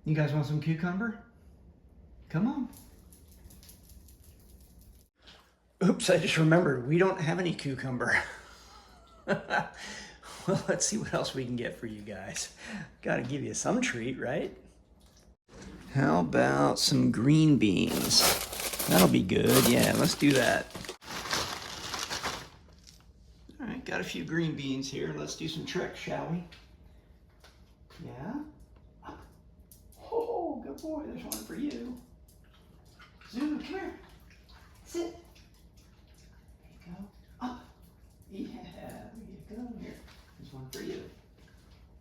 You guys want some cucumber? Come on. Oops, I just remembered we don't have any cucumber. Well, let's see what else we can get for you guys. Gotta give you some treat, right? How about some green beans? That'll be good. Yeah, let's do that. All right, got a few green beans here. Let's do some tricks, shall we? Yeah? Oh, good boy. There's one for you. Zulu, come here. Sit. There you go. Up. Yeah, there you go. Here. There's one for you.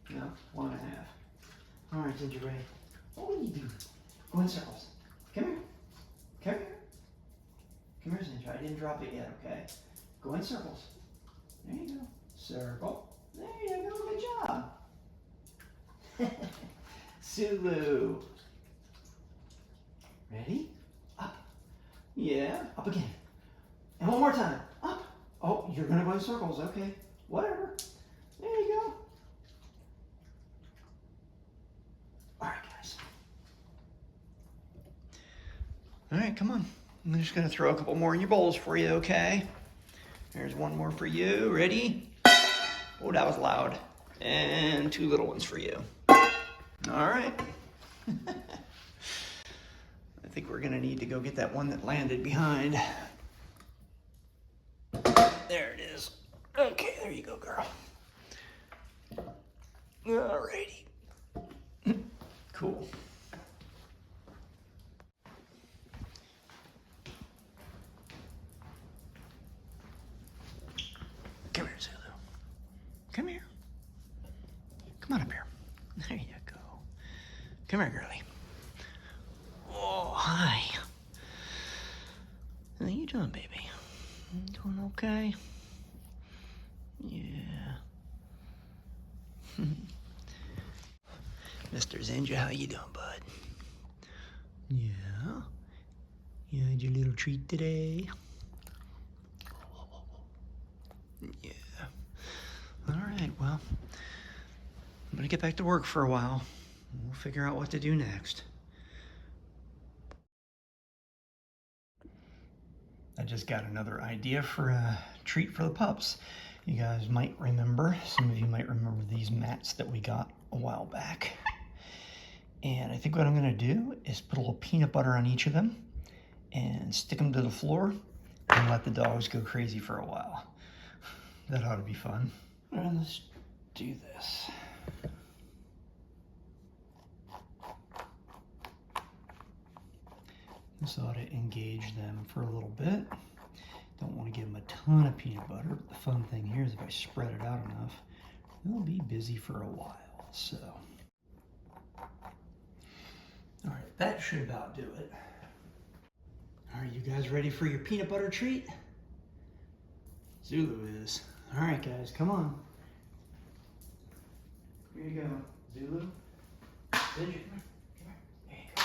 No, 1.5. All right, Ginger Ray. What are you doing? Go in circles. Come here. Come here. Come here, Ginger. I didn't drop it yet, okay? Go in circles. There you go. Circle. There you go. Good job. Sulu. Ready? Up. Yeah. Up again. And one more time. Up. Oh, you're going to go in circles. Okay. Whatever. There you go. All right, guys. All right, come on. I'm just going to throw a couple more in your bowls for you, okay? There's one more for you. Ready? Oh, that was loud. And 2 little ones for you. All right. I think we're going to need to go get that one that landed behind. There it is. Okay, there you go, girl. All righty. Cool. Come here, Zulu. Come here. Come on up here. There you go. Come here, girlie. Oh, hi. How you doing, baby? Doing okay? Yeah. Mr. Zenja, how you doing, bud? Yeah. You had your little treat today? Yeah. All right, well, I'm gonna get back to work for a while. We'll figure out what to do next. I just got another idea for a treat for the pups. You guys might remember, some of you might remember these mats that we got a while back. And I think what I'm gonna do is put a little peanut butter on each of them and stick them to the floor and let the dogs go crazy for a while. That ought to be fun. All right, let's do this. This ought to engage them for a little bit. Don't want to give them a ton of peanut butter, but the fun thing here is if I spread it out enough, they'll be busy for a while, so. All right, that should about do it. Are you guys ready for your peanut butter treat? Zulu is. All right, guys, come on. Here you go, Zulu. Basenji, come here. There you go.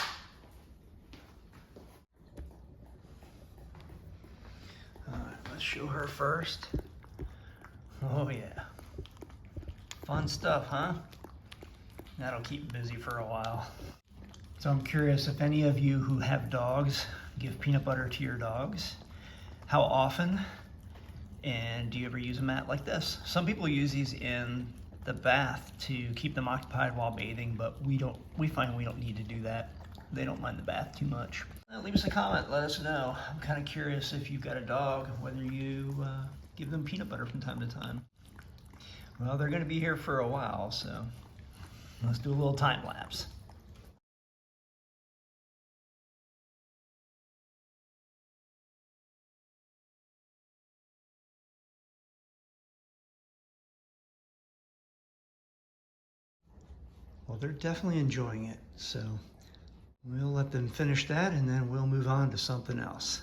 All right, let's show her first. Oh yeah. Fun stuff, huh? That'll keep busy for a while. So I'm curious if any of you who have dogs give peanut butter to your dogs. How often? And do you ever use a mat like this? Some people use these in the bath to keep them occupied while bathing, but we find we don't need to do that. They don't mind the bath too much. Leave us a comment, let us know. I'm kind of curious if you've got a dog, whether you give them peanut butter from time to time. Well, they're gonna be here for a while, so let's do a little time lapse. Well, they're definitely enjoying it, so we'll let them finish that and then we'll move on to something else.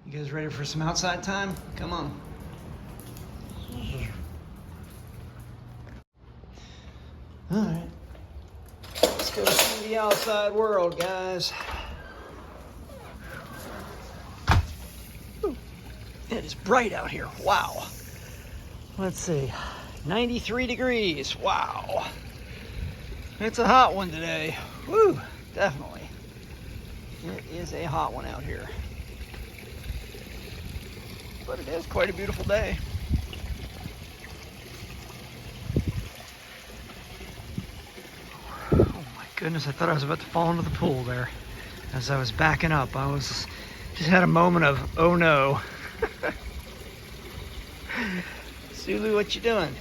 You guys ready for some outside time? Come on. All right, let's go see the outside world, guys. Ooh, it is bright out here, wow. Let's see. 93 degrees. Wow. It's a hot one today. Woo, definitely. It is a hot one out here. But it is quite a beautiful day. Oh my goodness, I thought I was about to fall into the pool there. As I was backing up, just had a moment of, oh no. Zulu, what you doing?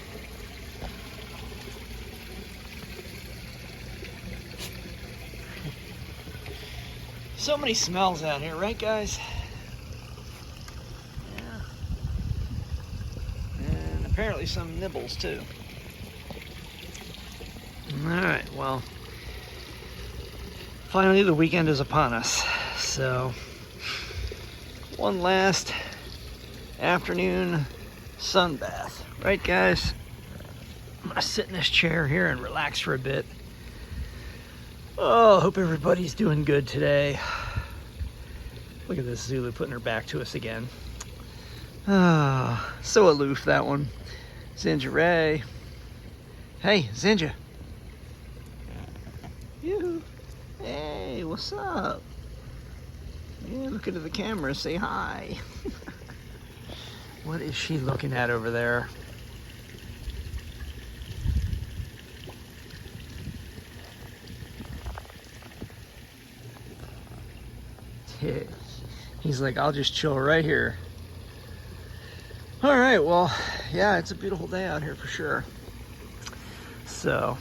So many smells out here, right guys? Yeah. And apparently some nibbles too. Alright, well, finally the weekend is upon us. So, one last afternoon sun bath. Right guys? I'm gonna sit in this chair here and relax for a bit. Oh, hope everybody's doing good today. Look at this Zulu putting her back to us again. Ah, so aloof, that one. Zinja Ray. Hey, Zinja. Yoo-hoo. Hey, what's up? Yeah, look into the camera, say hi. What is she looking at over there? He's like, I'll just chill right here. All right, well, yeah, it's a beautiful day out here for sure. So,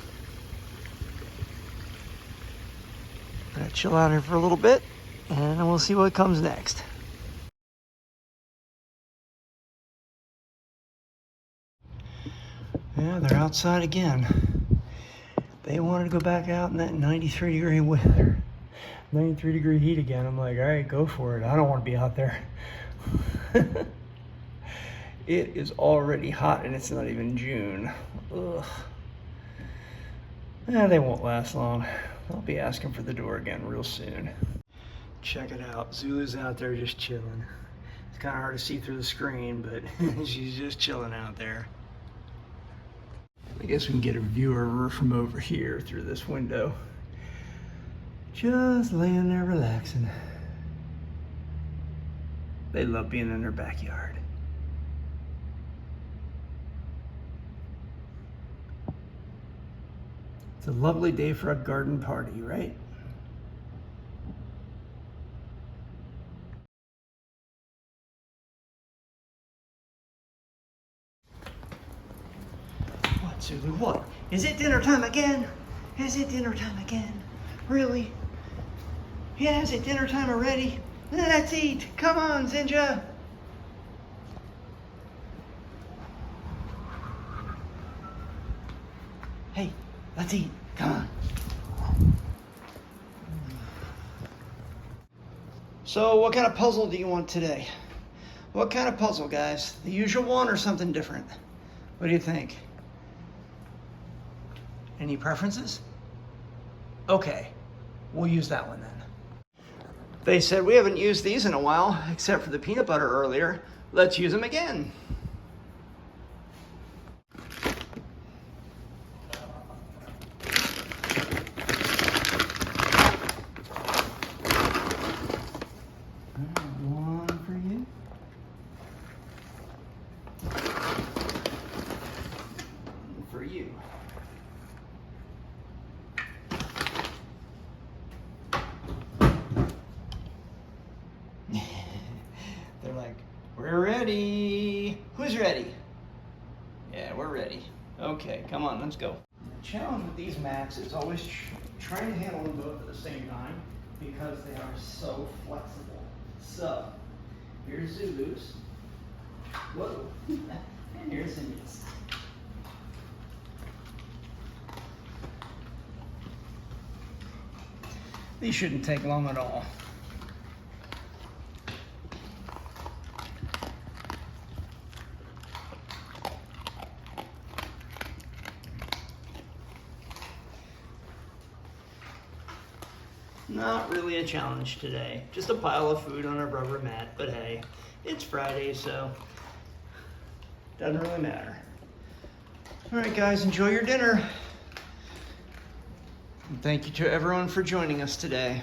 I'm gonna chill out here for a little bit and then we'll see what comes next. Yeah, they're outside again. They wanted to go back out in that 93 degree weather. 93 degree heat again. I'm like, all right, go for it. I don't want to be out there. It is already hot and it's not even June. Ugh. They won't last long. I'll be asking for the door again real soon. Check it out. Zulu's out there just chilling. It's kind of hard to see through the screen, but she's just chilling out there. I guess we can get a view of her from over here through this window. Just laying there relaxing. They love being in their backyard. It's a lovely day for a garden party, right? What, Zulu? What? Is it dinner time again? Is it dinner time again? Really? Yeah, is it dinner time already? Let's eat. Come on, Zinja. Hey, let's eat. Come on. So, what kind of puzzle do you want today? What kind of puzzle, guys? The usual one or something different? What do you think? Any preferences? Okay, we'll use that one then. They said we haven't used these in a while, except for the peanut butter earlier. Let's use them again. One for you. One for you. They're like, we're ready. Who's ready? Yeah, we're ready. Okay, come on, let's go. The challenge with these mats is always trying to handle them both at the same time because they are so flexible. So, here's Zulu's. Whoa. And here's Zinja's. These shouldn't take long at all. Not really a challenge today. Just a pile of food on a rubber mat, but hey, it's Friday, so doesn't really matter. All right, guys, enjoy your dinner. And thank you to everyone for joining us today.